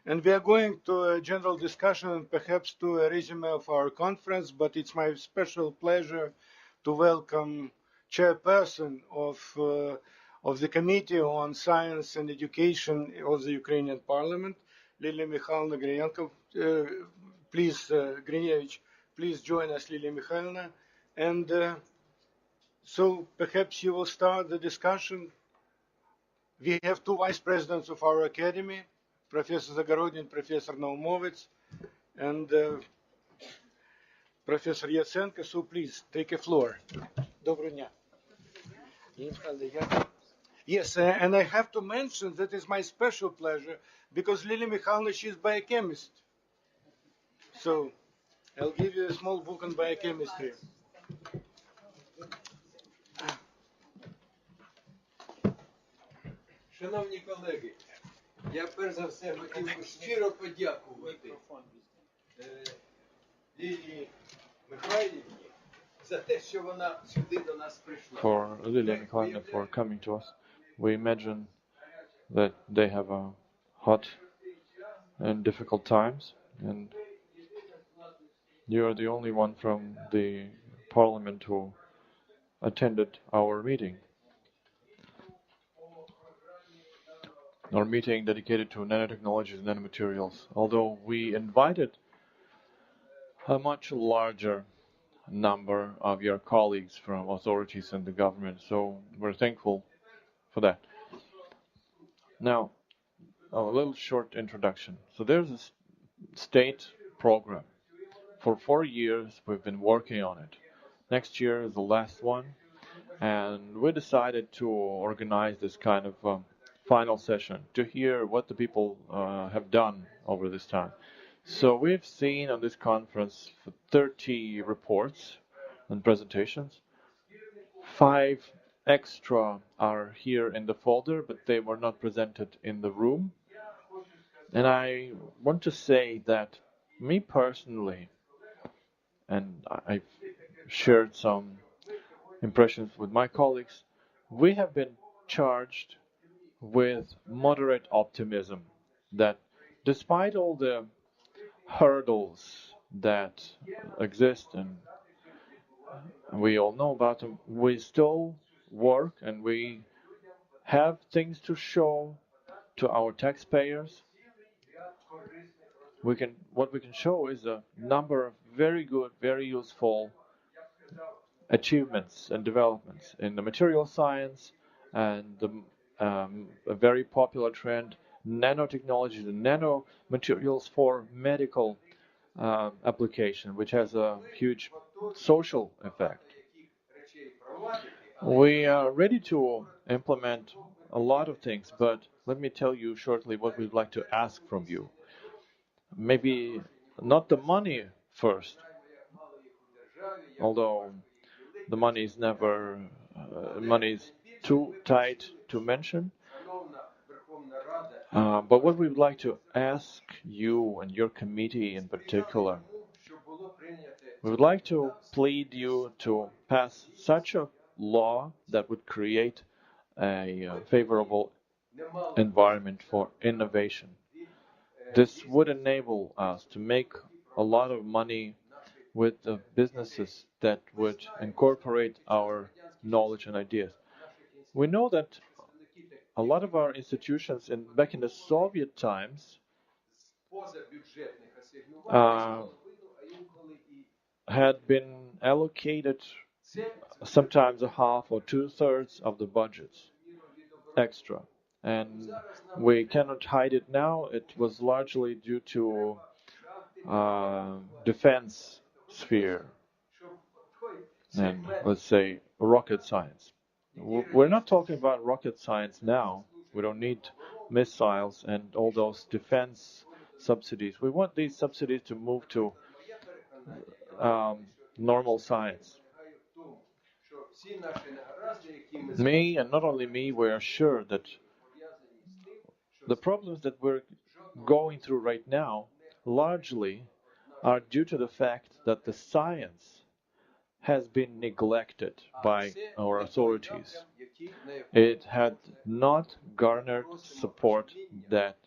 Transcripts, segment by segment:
And we are going to a general discussion and perhaps to a resume of our conference, but it's my special pleasure to welcome chairperson of the Committee on Science and Education of the Ukrainian Parliament, Lilia Mikhailovna Grynenko. Please, Grynevich, please join us, Lilia Mikhailovna. And so perhaps you will start the discussion. We have two vice presidents of our academy, Professor Zagorodin, Professor Naumovets, and Professor Yatsenko. So please take a floor. Доброго дня. Yes, and I have to mention that it's my special pleasure because Lilia Mikhailovna, she's biochemist. So I'll give you a small book on biochemistry. Шановні колеги, я перш за все хотів би щиро подякувати Лілії Михайлівні за те, що вона сюди до нас прийшла. For Lilia Mikhailovna for coming to us. We imagine that they have a hot and difficult times, and you are the only one from the parliament who attended our meeting. Our meeting dedicated to nanotechnologies and nanomaterials. Although we invited a much larger number of your colleagues from authorities and the government, so we're thankful for that. Now, a little short introduction. So there's a state program. For 4 years we've been working on it. Next year is the last one, and we decided to organize this kind of final session to hear what the people have done over this time. So we've seen on this conference 30 reports and presentations. 5 extra are here in the folder, but they were not presented in the room. And I want to say that me personally, and I've shared some impressions with my colleagues, we have been charged with moderate optimism that despite all the hurdles that exist and we all know about them, we still work and we have things to show to our taxpayers. What we can show is a number of very good, very useful achievements and developments in the material science and a very popular trend, nanotechnologies and nanomaterials for medical application, which has a huge social effect. We are ready to implement a lot of things, but let me tell you shortly what we'd like to ask from you. Maybe not the money first, although the money is never money is too tight to mention. But what we would like to ask you and your committee in particular, we would like to plead you to pass such a law that would create a favorable environment for innovation. This would enable us to make a lot of money with the businesses that would incorporate our knowledge and ideas. We know that a lot of our institutions back in the Soviet times had been allocated sometimes a half or 2/3 of the budgets extra. And we cannot hide it now. It was largely due to defense sphere and, let's say, rocket science. We're not talking about rocket science now. We don't need missiles and all those defense subsidies. We want these subsidies to move to normal science. Me, and not only me, we are sure that the problems that we're going through right now largely are due to the fact that the science has been neglected by our authorities. It had not garnered support that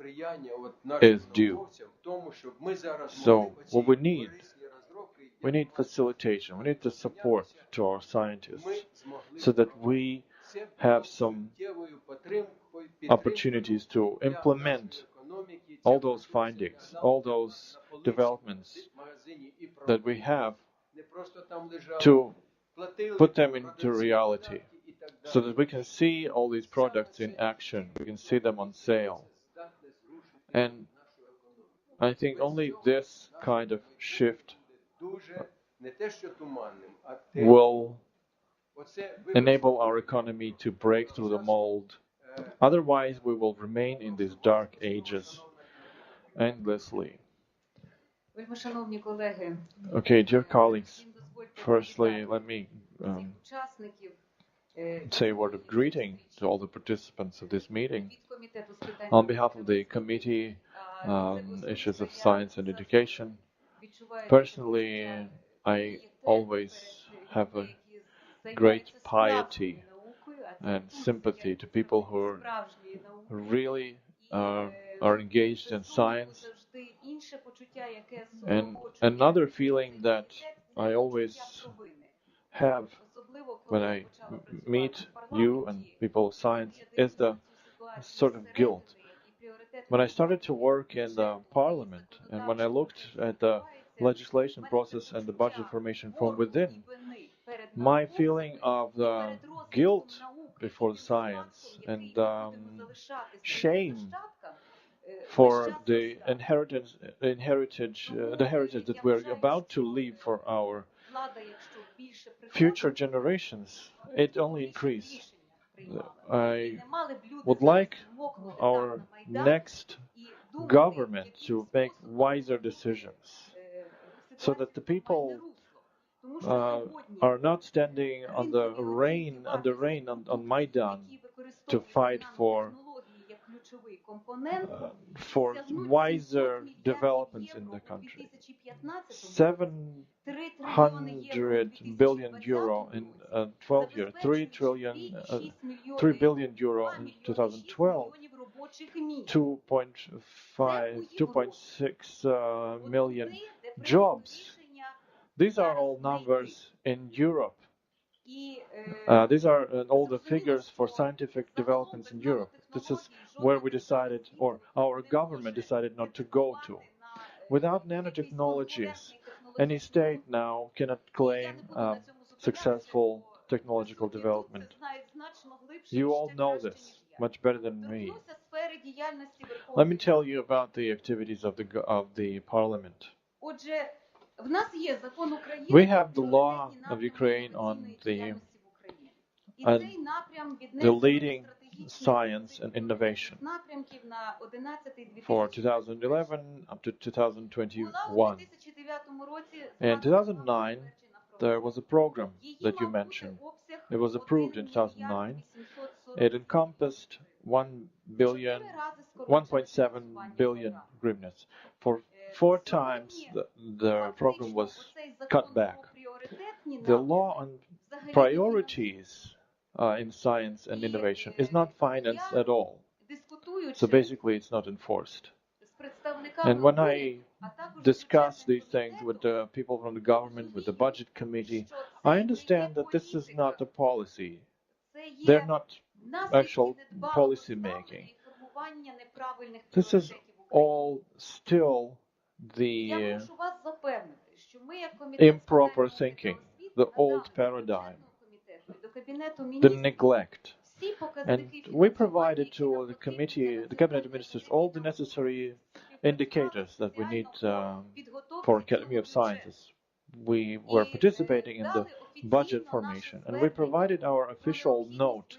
сприяння от is нашим due. науковцям в тому, щоб ми зараз So могли what оці we need, корисні розробки, we які need facilitation, we need the support to our ми scientists змогли so that впровадити. we Це було have some суттєвою підтримкою opportunities to для implement нашої економіки. all those findings, all those developments в магазині і that we have не просто там лежали, to платили, put them into продавці reality податки і так далі. so that we can see all these products in action, we can see them on sale. Здатне зрушити And нашу економіку. I think only this kind of shift Дуже не те, що туманним, а те, will оце enable our economy to break through the mold. Otherwise, we will remain in these dark ages endlessly. Вельмишановні колеги, Okay, dear colleagues, всім дозвольте firstly, привітати let me всіх учасників say a word of greeting to all the participants of this meeting. від комітету з питань On behalf of the Committee on Issues of Science and Education, personally, I always have a great piety and sympathy to people who really are engaged in science. And another feeling that I always have when I meet you and people of science is the sort of guilt. When I started to work in the parliament and when I looked at the legislation process and the budget formation from within, my feeling of the guilt before science and shame for the heritage that we're about to leave for our future generations, it only increased. I would like our next government to make wiser decisions so that the people are not standing on the rain on Maidan to fight for wiser developments in the country. 700 billion euro in 12 years, 3 billion euro in 2012, 2.6 million jobs. These are all numbers in Europe. These are all the figures for scientific developments in Europe. This is where we decided, or our government decided not to go to. Without nanotechnologies, any state now cannot claim successful technological development. You all know this much better than me. Let me tell you about the activities of the parliament. We have the law of Ukraine on the leading science and innovation for 2011 up to 2021. In 2009, there was a program that you mentioned. It was approved in 2009. It encompassed 1.7 billion hryvnias. For 4 times, the program was cut back. The law on priorities in science and innovation is not financed at all. So basically, it's not enforced. And when I discuss these things with the people from the government, with the budget committee, I understand that this is not a policy. They're not actual policy making. This is all still the improper thinking, the old paradigm, the neglect. And we provided to the committee, the cabinet of ministers, all the necessary indicators that we need for Academy of Sciences. We were participating in the budget formation, and we provided our official note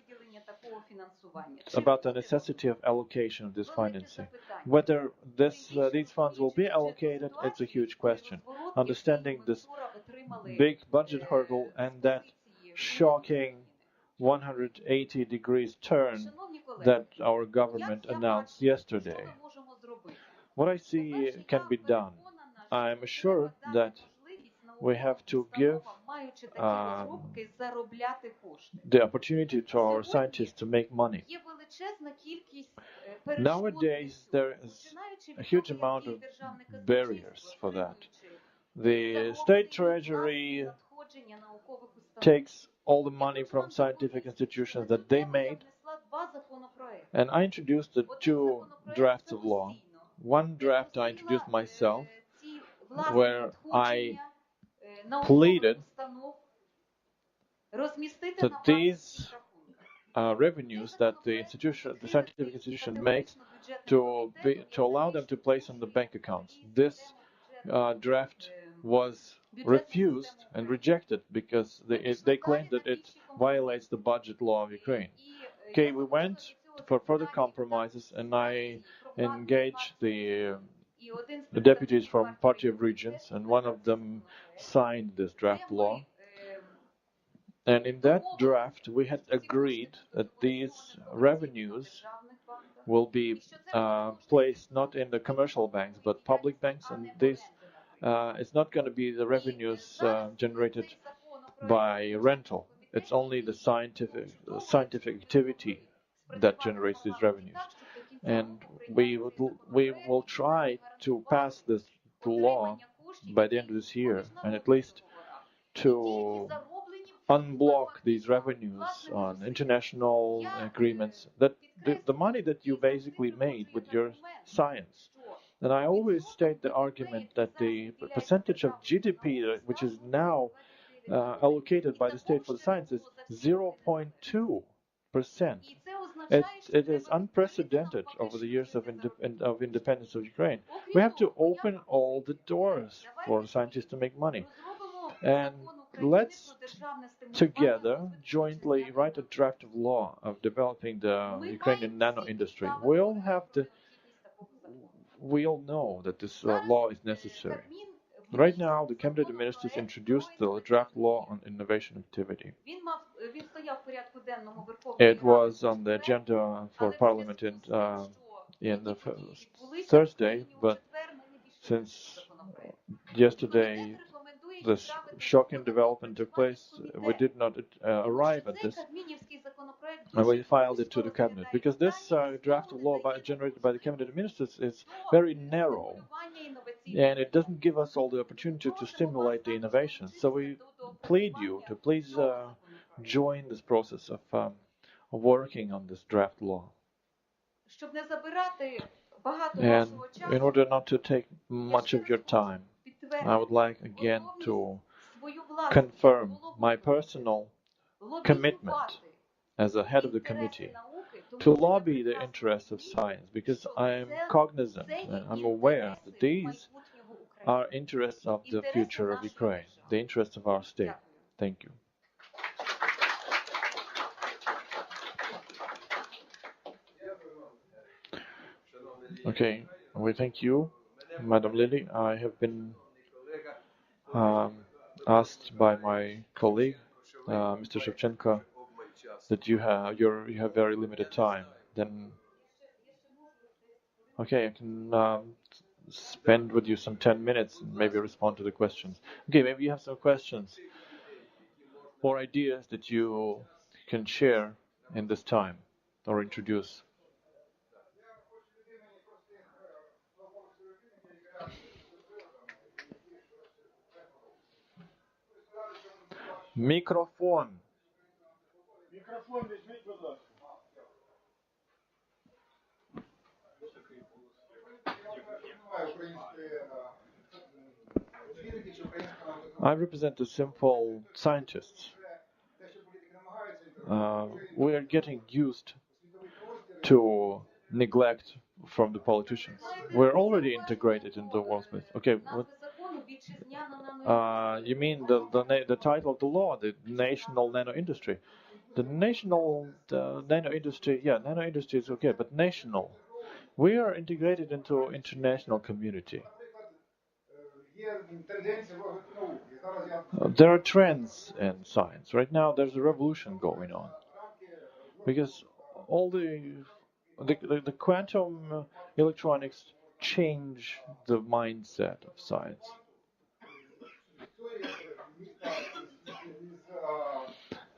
about the necessity of allocation of this financing. Whether these funds will be allocated, it's a huge question. Understanding this big budget hurdle and that shocking 180 degrees turn that our government announced yesterday. What I see can be done. I'm assured that we have to give маючи такі розробки, заробляти кошти. the opportunity to our scientists to make money. Є величезна кількість Nowadays, there is a huge amount of barriers for that. The state treasury takes all the money from scientific institutions that they made, and I introduced the two drafts of law. One draft I introduced myself, where I pleaded that these revenues that the scientific institution makes to allow them to place on the bank accounts. This draft was refused and rejected because they claimed that it violates the budget law of Ukraine. Okay, we went for further compromises, and I engaged the deputies from Party of Regions, and one of them signed this draft law. And in that draft, we had agreed that these revenues will be placed not in the commercial banks, but public banks, and this it's not going to be the revenues generated by rental. It's only the scientific activity that generates these revenues. And we will try to pass this law by the end of this year, and at least to unblock these revenues on international agreements, that the money that you basically made with your science. And I always state the argument that the percentage of GDP which is now allocated by the state for the science is 0.2%. It is unprecedented over the years of independence of Ukraine. We have to open all the doors for scientists to make money. And let's together jointly write a draft of law of developing the Ukrainian nano industry. We all know that this law is necessary. Right now, the Cabinet of Ministers introduced the draft law on innovation activity. It was on the agenda for Parliament in the Thursday, but since yesterday this shocking development took place, we did not arrive at this, and we filed it to the cabinet because this draft of law generated by the Cabinet of Ministers is very narrow, and it doesn't give us all the opportunity to stimulate the innovation. So we plead you to please join this process of working on this draft law. And in order not to take much of your time, I would like again to confirm my personal commitment as the head of the committee to lobby the interests of science, because I am cognizant and I'm aware that these are interests of the future of Ukraine, the interests of our state. Thank you. Okay, we thank you, Madam Lily. I have been asked by my colleague, Mr. Shevchenko, that you have very limited time. Then, okay, I can spend with you some 10 minutes and maybe respond to the questions. Okay, maybe you have some questions or ideas that you can share in this time or introduce. Microphone. I represent the simple scientists. We are getting used to neglect from the politicians. We're already integrated in the world space. Okay, you mean the title of the law, the national nano industry? The nano industry, yeah, nano industry is okay, but national. We are integrated into international community. There are trends in science. Right now there's a revolution going on. Because all the quantum electronics change the mindset of science.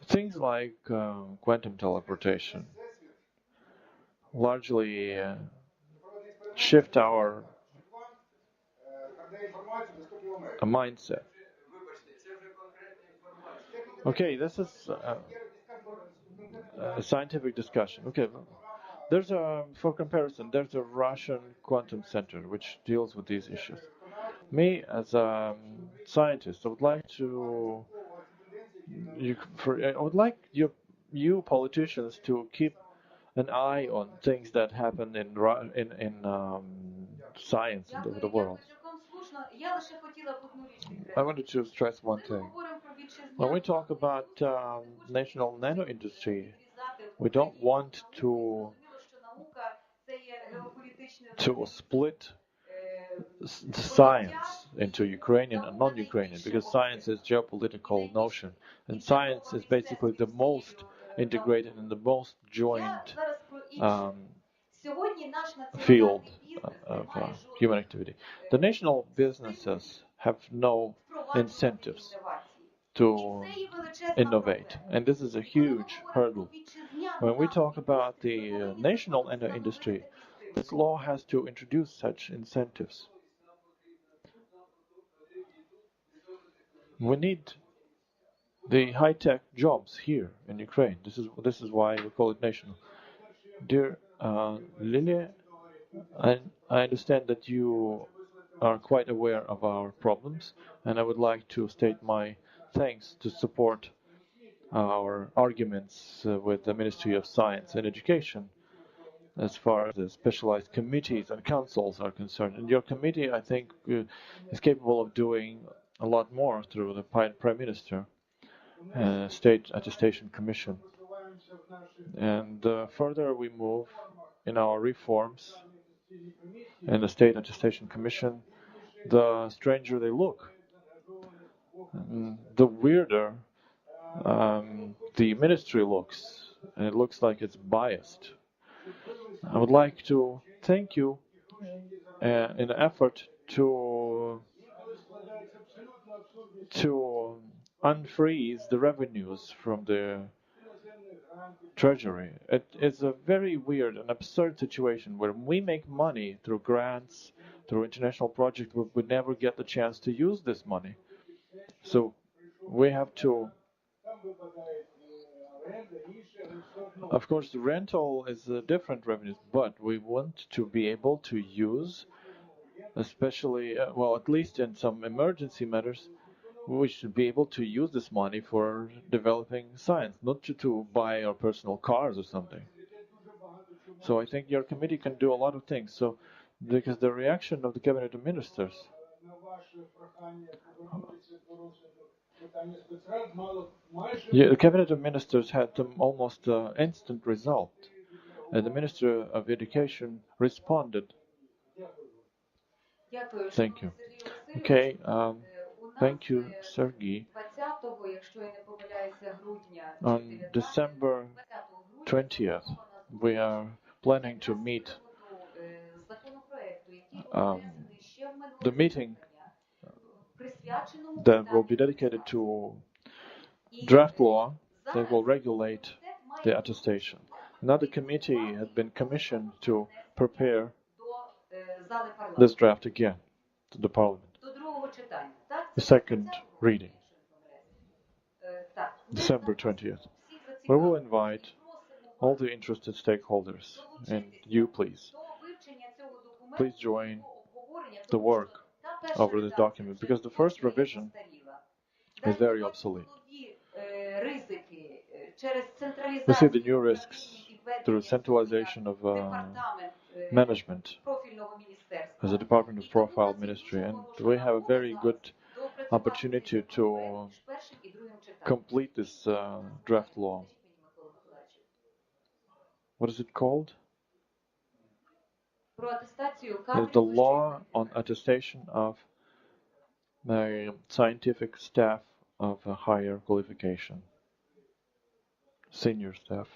Things like quantum teleportation largely shift our mindset. Okay, this is a scientific discussion. Okay, there's for comparison, there's a Russian quantum center which deals with these issues. Me, as a scientist, I would like you politicians to keep an eye on things that happen in science in the world. I wanted to stress one thing. When we talk about national nano industry, we don't want to split the science into Ukrainian and non-Ukrainian, because science is geopolitical notion, and science is basically the most integrated and the most joint field of human activity. The national businesses have no incentives to innovate, and this is a huge hurdle. When we talk about the national industry, this law has to introduce such incentives. We need the high-tech jobs here in Ukraine. This is why we call it national. Dear Lily, I understand that you are quite aware of our problems, and I would like to state my thanks to support our arguments with the Ministry of Science and Education as far as the specialized committees and councils are concerned. And your committee, I think, is capable of doing a lot more through the Prime Minister, State Attestation Commission. And further we move in our reforms in the State Attestation Commission, the stranger they look, the weirder the ministry looks, and it looks like it's biased. I would like to thank you in the effort to unfreeze the revenues from the treasury. It is a very weird and absurd situation where we make money through grants, through international projects, but we never get the chance to use this money. So we have to. Of course, the rental is a different revenue, but we want to be able to use, especially, well, at least in some emergency matters, we should be able to use this money for developing science, not to buy our personal cars or something. So I think your committee can do a lot of things. So, because the reaction of the cabinet of ministers, the cabinet of ministers had almost instant result, and the Minister of Education responded. Thank you. Okay. Thank you, Sergey. On December 20th, we are planning to meet the meeting that will be dedicated to draft law that will regulate the attestation. Another committee has been commissioned to prepare this draft again to the Parliament. The second reading, December 20th. We will invite all the interested stakeholders, and you please join the work over this document, because the first revision is very obsolete. We see the new risks through centralization of management as a department of profile ministry, and we have a very good opportunity to complete this draft law. What is it called? The law on attestation of scientific staff of a higher qualification, senior staff.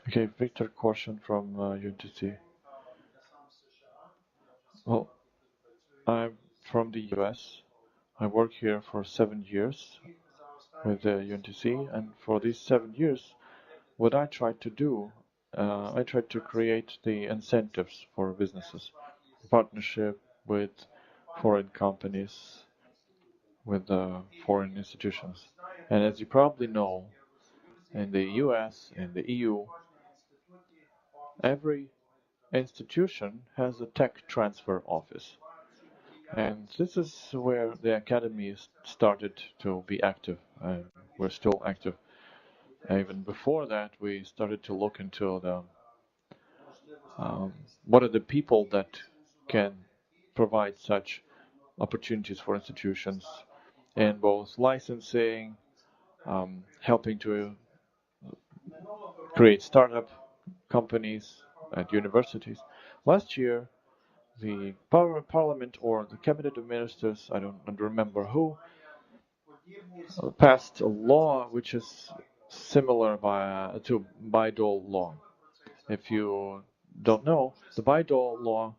Okay, Victor Korshin from UTC. Well, I'm from the US. I work here for 7 years with the UNTC, and for these 7 years, what I tried to do, I tried to create the incentives for businesses, partnership with foreign companies, with foreign institutions. And as you probably know, in the US, in the EU, every institution has a tech transfer office. And this is where the academy started to be active, and we're still active. Even before that, we started to look into the what are the people that can provide such opportunities for institutions in both licensing, helping to create startup companies at universities. Last year, the parliament or the cabinet of ministers, I don't remember who, passed a law which is similar to Bayh-Dole law. If you don't know, the Bayh-Dole law,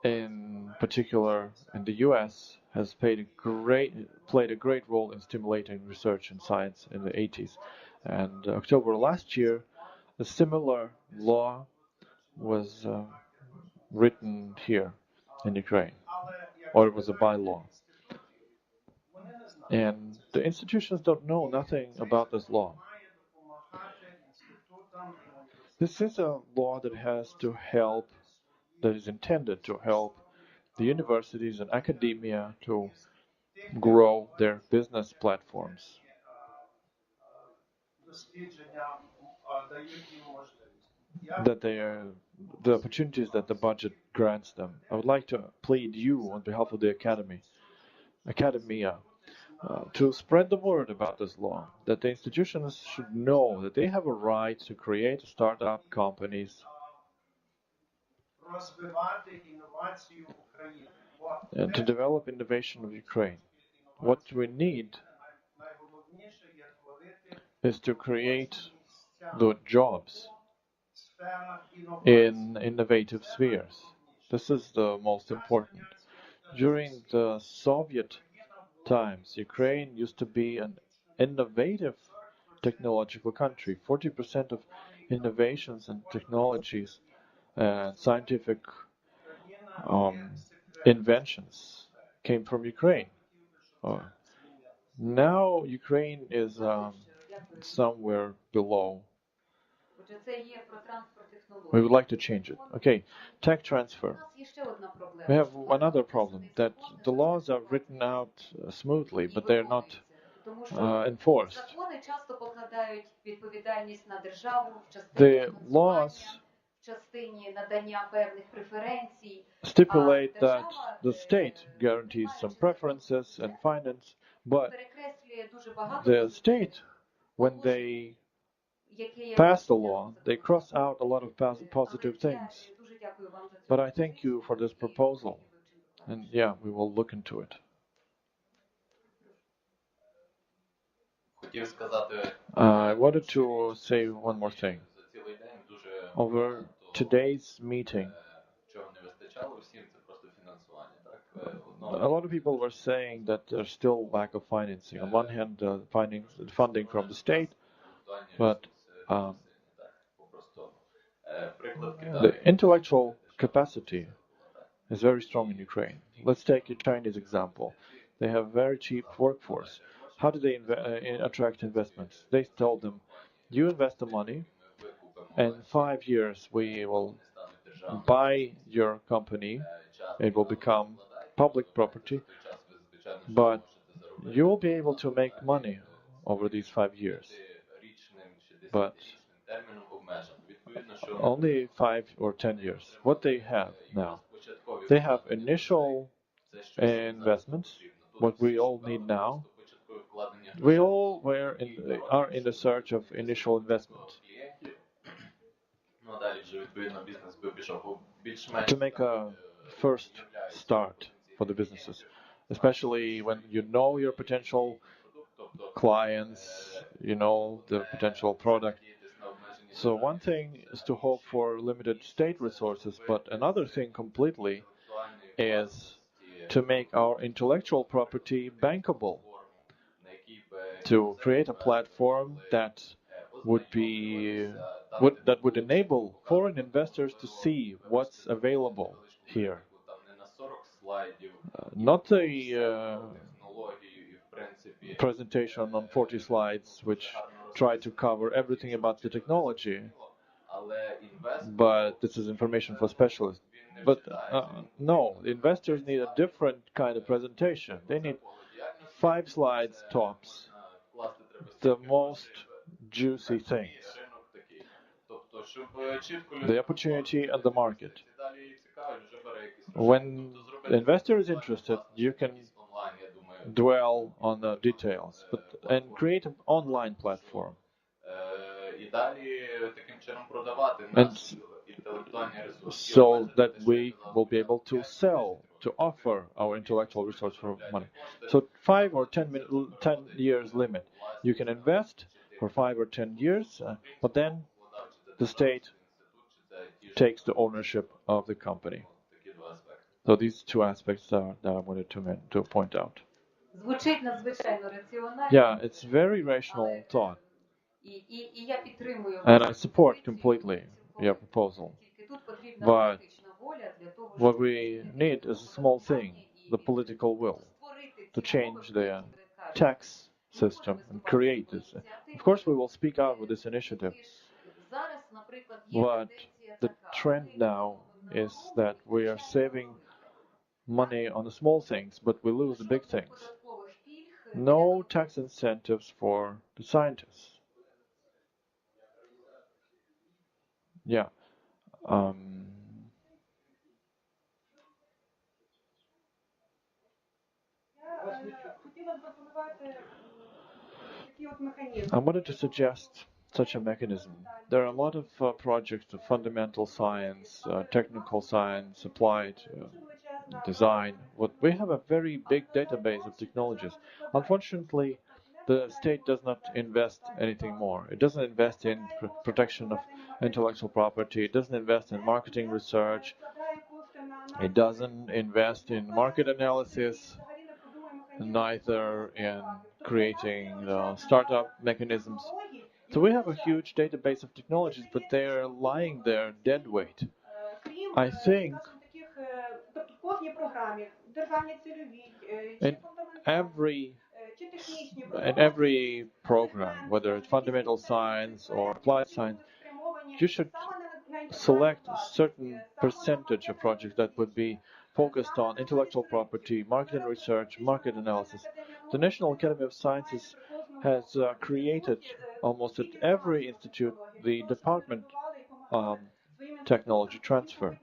in particular in the US, has played a great role in stimulating research in science in the 80s. And October last year, a similar law was written here in Ukraine, or it was a bylaw. And the institutions don't know nothing about this law. This is a law that has to help, that is intended to help the universities and academia to grow their business platforms. That they are the opportunities that the budget grants them. I would like to plead you on behalf of the academia, to spread the word about this law, that the institutions should know that they have a right to create startup companies and to develop innovation of Ukraine. What we need is to create the jobs in innovative spheres. This is the most important. During the Soviet times, Ukraine used to be an innovative technological country. 40% of innovations and technologies and scientific inventions came from Ukraine. Now Ukraine is somewhere below. We would like to change it. Okay, tech transfer. We have another problem, that the laws are written out smoothly, but they're not enforced. The laws stipulate that the state guarantees some preferences and finance, but the state, when they pass the law, they cross out a lot of positive things. But I thank you for this proposal, and yeah, we will look into it. I wanted to say one more thing. Over today's meeting, a lot of people were saying that there's still lack of financing. On one hand, funding from the state, but the intellectual capacity is very strong in Ukraine. Let's take a Chinese example. They have very cheap workforce. How do they attract investments? They told them, you invest the money, and in 5 years we will buy your company. It will become public property, but you will be able to make money over these 5 years. But only 5 or 10 years. What they have now, they have initial investments, what we all need now. We all are in the search of initial investment to make a first start for the businesses, especially when you know your potential clients, you know the potential product. So one thing is to hope for limited state resources, but another thing completely is to make our intellectual property bankable, to create a platform that would enable foreign investors to see what's available here. Not a presentation on 40 slides which try to cover everything about the technology, but this is information for specialists. But no, investors need a different kind of presentation. They need 5 slides tops, the most juicy things, the opportunity and the market. When the investor is interested, you can dwell on the details, and create an online platform. And so that we will be able to sell, to offer our intellectual resource for money. So 5 or 10 years limit. You can invest for 5 or 10 years, but then the state takes the ownership of the company. So these 2 aspects that I wanted to point out. Звучить надзвичайно раціонально. Yeah, it's very rational thought. І я підтримую And I support completely your proposal. Тільки тут потрібна But політична воля для того, what we need is a small thing, the political will, to change the tax system and create this. Of course, we will speak out with this initiative. But the trend now is that we are saving money on the small things, but we lose the big things. No tax incentives for the scientists. Yeah. I wanted to suggest such a mechanism. There are a lot of projects of fundamental science, technical science, applied design. We have a very big database of technologies. Unfortunately, the state does not invest anything more. It doesn't invest in protection of intellectual property. It doesn't invest in marketing research. It doesn't invest in market analysis, neither in creating startup mechanisms. So we have a huge database of technologies, but they are lying there dead weight. I think in every program, whether it's fundamental science or applied science, you should select a certain percentage of projects that would be focused on intellectual property, market and research, market analysis. The National Academy of Sciences has created almost at every institute the department technology transfer,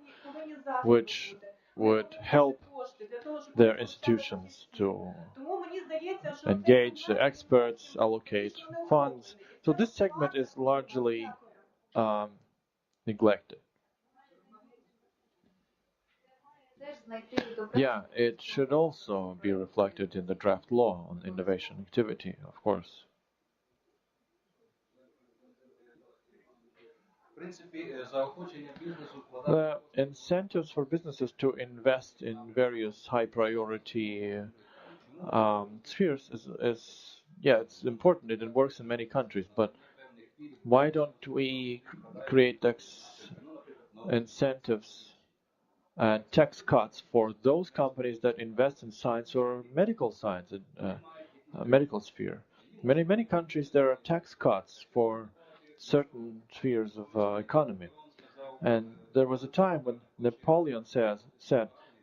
which would help their institutions to engage the experts, allocate funds. So this segment is largely neglected. Yeah, it should also be reflected in the draft law on innovation activity, of course. The incentives for businesses to invest in various high-priority spheres it's important. It works in many countries, but why don't we create tax incentives and tax cuts for those companies that invest in science or medical science, medical sphere? Many countries there are tax cuts for certain spheres of economy. And there was a time when Napoleon said,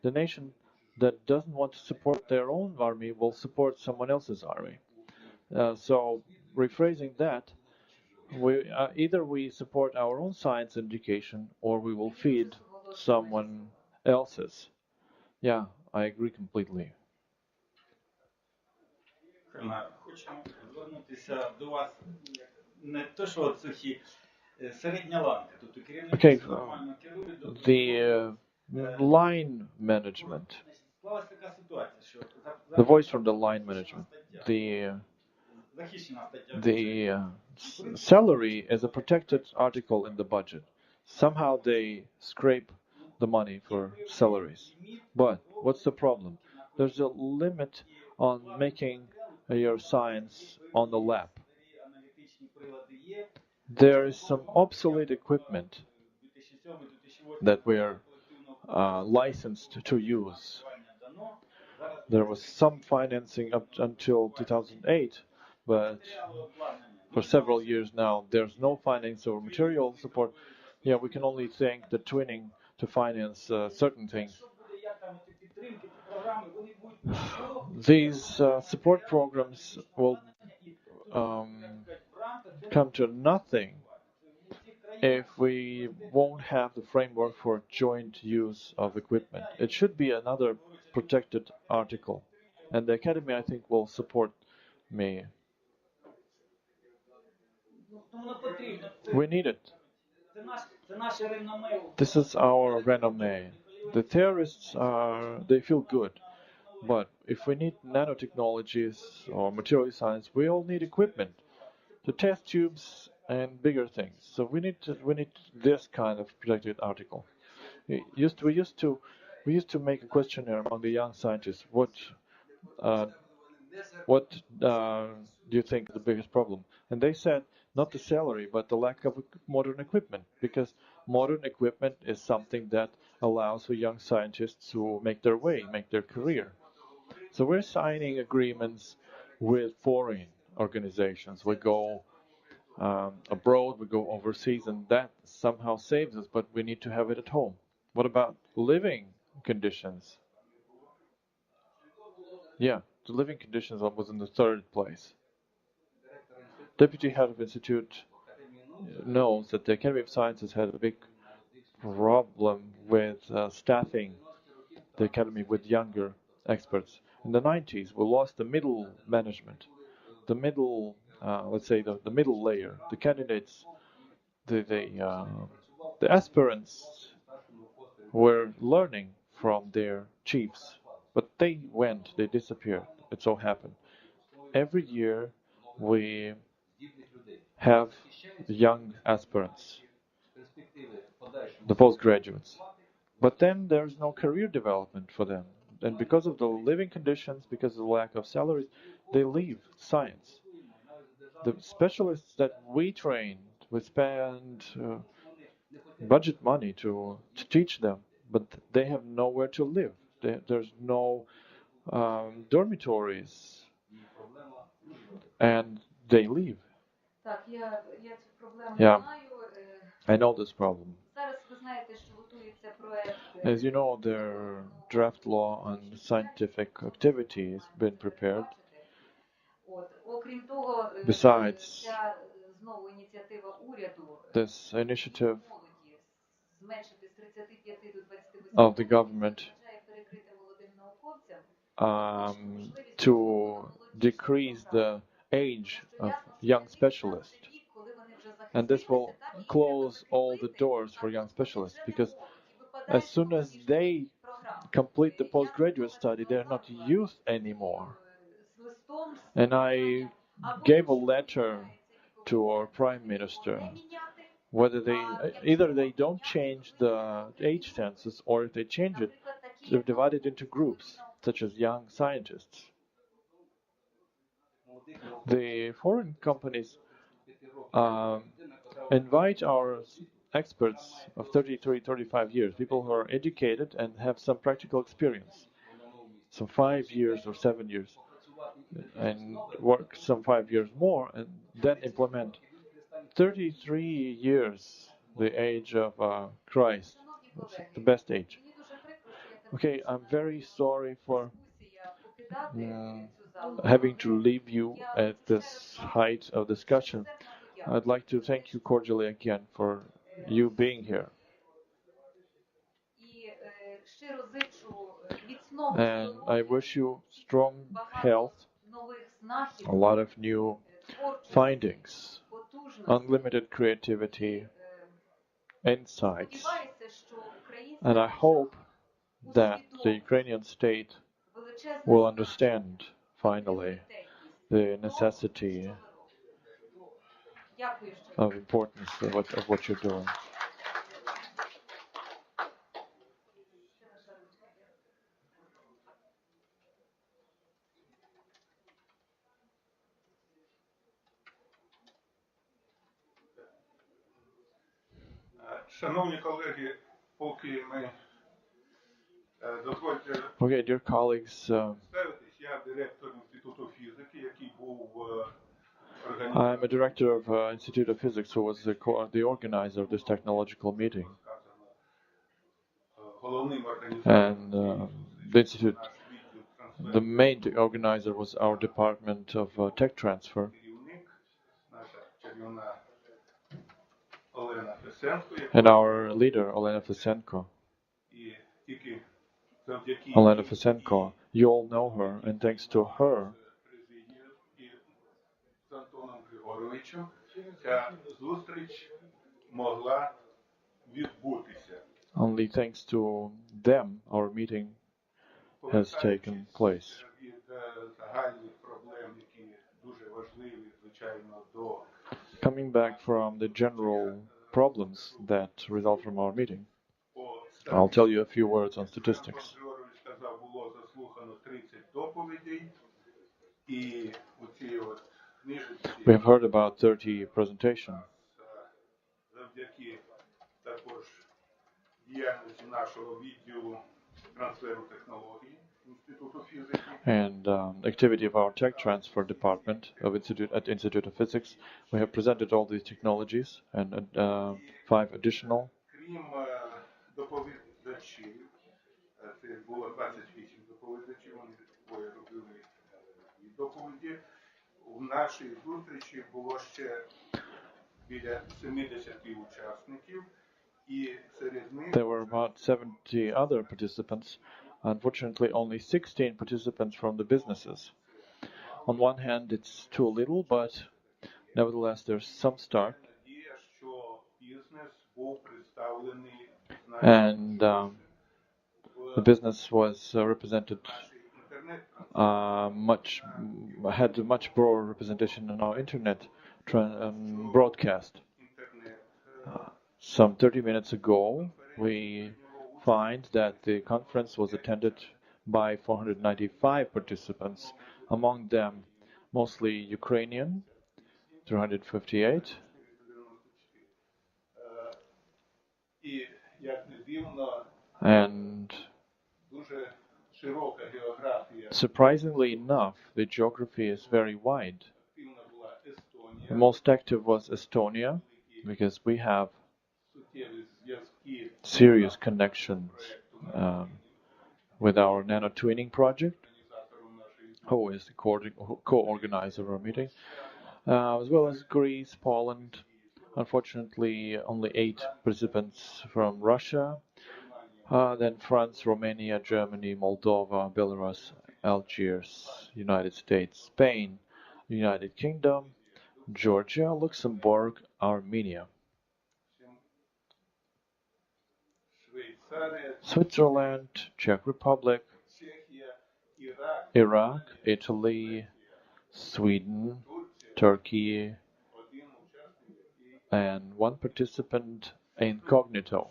the nation that doesn't want to support their own army will support someone else's army. So, rephrasing that, either we support our own science education or we will feed someone else's. Yeah, I agree completely. Okay, the line management, the voice from the line management, the salary is a protected article in the budget. Somehow they scrape the money for salaries. But what's the problem? There's a limit on making your science on the lab. There is some obsolete equipment that we're licensed to use. There was some financing up until 2008, but for several years now, there's no financing or material support. Yeah, we can only thank the twinning to finance certain things. These support programs will come to nothing if we won't have the framework for joint use of equipment. It should be another protected article. And the Academy, I think, will support me. We need it. This is our renommee. The theorists they feel good. But if we need nanotechnologies or material science, we all need equipment to test tubes and bigger things. So we need this kind of protected article. We used to make a questionnaire among the young scientists. What do you think is the biggest problem? And they said not the salary, but the lack of modern equipment, because modern equipment is something that allows for young scientists to make their way, make their career. So we're signing agreements with foreign organizations. We go abroad, we go overseas, and that somehow saves us, but we need to have it at home. What about living conditions? Yeah, the living conditions was in the third place. Deputy head of institute knows that the Academy of Sciences had a big problem with staffing the Academy with younger experts. In the 90s, we lost the middle management, the middle, let's say the middle layer, the candidates, the aspirants were learning from their chiefs, but they disappeared. It so happened. Every year we have young aspirants, the postgraduates, but then there's no career development for them. And because of the living conditions, because of the lack of salaries, they leave science. The specialists that we trained, we spend budget money to teach them, but they have nowhere to live. There's no dormitories, and they leave. Yeah, I know this problem. As you know, their draft law on scientific activity has been prepared. Besides, this initiative of the government to decrease the age of young specialists. And this will close all the doors for young specialists, because as soon as they complete the postgraduate study, they're not youth anymore. And I gave a letter to our Prime Minister, whether either they don't change the age census, or if they change it, they're divided into groups, such as young scientists. The foreign companies invite our experts of 33, 35 years, people who are educated and have some practical experience, some 5 years or 7 years, and work some 5 years more, and then implement. 33 years, the age of Christ, the best age. Okay, I'm very sorry for having to leave you at this height of discussion. I'd like to thank you cordially again for you being here. And I wish you strong health, a lot of new findings, unlimited creativity, insights. And I hope that the Ukrainian state will understand finally the necessity Дякую, що of importance of what you're doing. Шановні колеги, поки ми дозвольте Okay, dear colleagues, представитись, я директор Інституту фізики, який був I'm a director of Institute of Physics, who was the organizer of this technological meeting. головним And the institute, the організатором main organizer was our department of tech transfer, керівник, наша чарівна Олена Фесенко, and our leader, Olena Fesenko. і тільки завдяки Olena Fesenko, you all know her, and thanks to her, президію і з Антоном Григоровичем ця зустріч могла відбутися. only thanks to them, our meeting has taken place. Від загальних проблем, які дуже важливі, звичайно, до Coming back from the general problems that result from our meeting, I'll tell you a few words on statistics. Григорович сказав, було заслухано 30 доповідей, і оці от книжечки We have heard about 30 presentations, завдяки також діяльності нашого відділу трансферу технологій Інституту фізики. and activity of our tech transfer department at Institute of Physics. We have presented all these technologies and 5 additional. Крім доповідачів, це було 28 доповідачів, вони двоє робили і доповіді. У нашій зустрічі було ще біля 70 учасників, і серед них There were about 70 other participants. Unfortunately, only 16 participants from the businesses. On one hand, it's too little, but nevertheless, there's some start. надія, що бізнес був представлений And the business was represented had a much broader representation in our internet broadcast. Some 30 minutes ago, we find that the conference was attended by 495 participants, among them mostly Ukrainian, 358, І, як не дивно, and дуже широка географія. surprisingly enough, the geography is very wide. Активна була The Естонія, most active was Estonia, because we have суттєві зв'язки serious connections with our nano twinning project, організатором нашої who is the co-organizer of our meeting, as well as Greece, Poland. Unfortunately, only 8 participants from Russia, then France, Romania, Germany, Moldova, Belarus, Algiers, United States, Spain, United Kingdom, Georgia, Luxembourg, Armenia, Швейцарія, Switzerland, Czech Republic, Чехія, Ірак, Iraq, Italy, Sweden, Turkey, один учасник, який. and 1 participant incognito.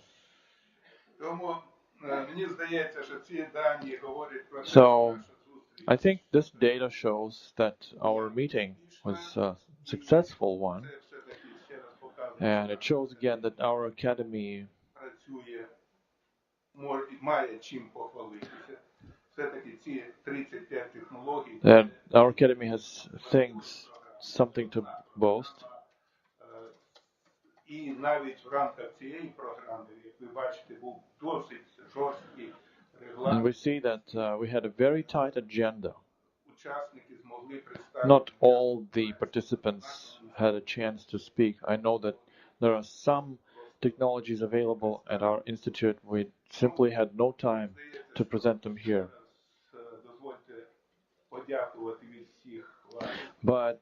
Тому мені здається, що ці дані говорять про те, So, що наша зустріч I think this data shows that our meeting was a successful one, це все-таки ще раз показує, and it shows again that our academy працює, має чим похвалитися. Все-таки ці 35 технологій, our academy has things, something to boast. і навіть в рамках цієї програми, як ви бачите, був досить жорсткий And регламент. we see that we had a very tight agenda. Учасники змогли представити Not all the participants had a chance to speak. I know that there are some technologies available at our institute. We simply had no time to present them here. Дозвольте подякувати від всіх вас. But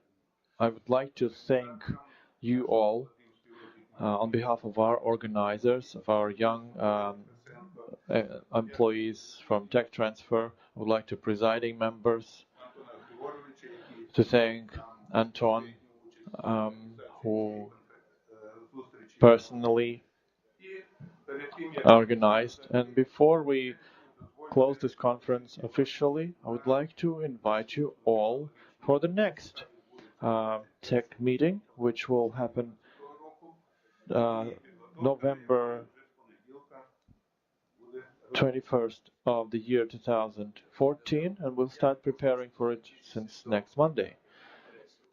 I would like to thank you all on behalf of our organizers, of our young employees from Tech Transfer. I would like to presiding members, Антона Григоровича, який to thank Anton, who personally organized. And before we close this conference officially, I would like to invite you all for the next tech meeting, which will happen November 21st of the year 2014, and we'll start preparing for it since next Monday.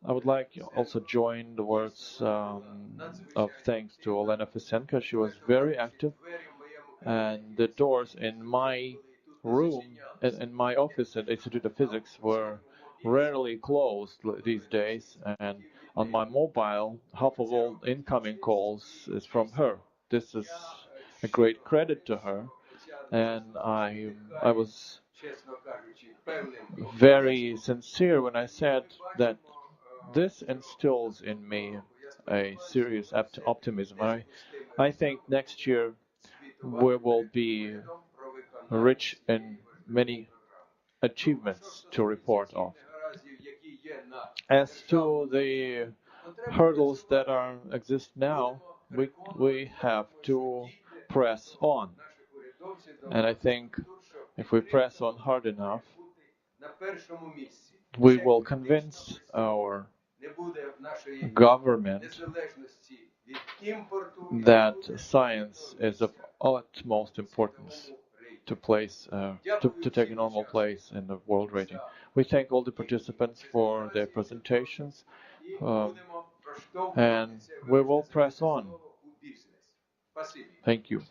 I would like to also join the words of thanks to Olena Fisenka. She was very active, and the doors in my room, in my office at Institute of Physics, were rarely closed these days, and on my mobile, half of all incoming calls is from her. This is a great credit to her, and I was very sincere when I said that this instills in me a serious optimism. I think next year we will be rich in many achievements to report of. As to the hurdles that exist now, we have to press on. And I think if we press on hard enough, we will convince our government that science is of utmost importance to take a normal place in the world rating. We thank all the participants for their presentations, and we will press on. Thank you.